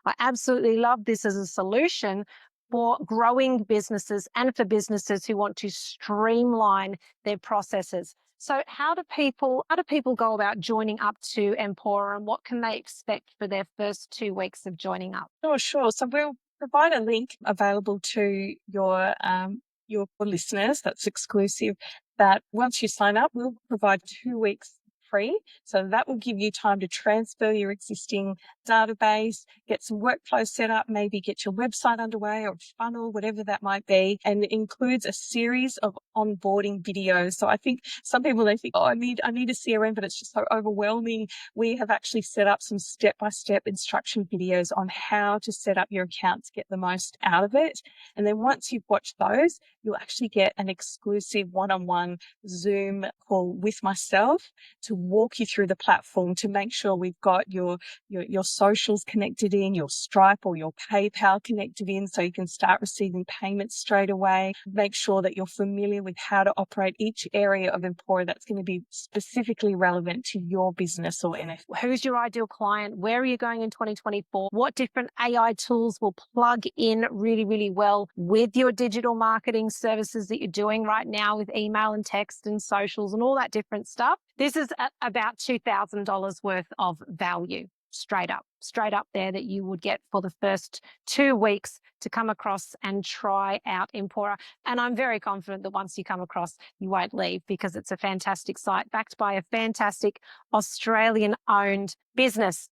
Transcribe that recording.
I absolutely love this as a solution for growing businesses and for businesses who want to streamline their processes. So how do people go about joining up to Empora, and what can they expect for their first 2 weeks of joining up? Oh, sure. So we'll provide a link available to your listeners that's exclusive. That once you sign up, we'll provide 2 weeks free. So that will give you time to transfer your existing database, get some workflow set up, maybe get your website underway or funnel, whatever that might be. And it includes a series of onboarding videos. So I think some people, they think, oh, I need a CRM, but it's just so overwhelming. We have actually set up some step-by-step instruction videos on how to set up your account to get the most out of it. And then once you've watched those, you'll actually get an exclusive one-on-one Zoom call with myself to walk you through the platform, to make sure we've got your socials connected in, your Stripe or your PayPal connected in, so you can start receiving payments straight away. Make sure that you're familiar with how to operate each area of Empora that's going to be specifically relevant to your business or NFT. Who's your ideal client? Where are you going in 2024? What different AI tools will plug in really, really well with your digital marketing services that you're doing right now with email and text and socials and all that different stuff? This is about $2,000 worth of value straight up there that you would get for the first 2 weeks to come across and try out Empora. And I'm very confident that once you come across, you won't leave, because it's a fantastic site backed by a fantastic Australian-owned business.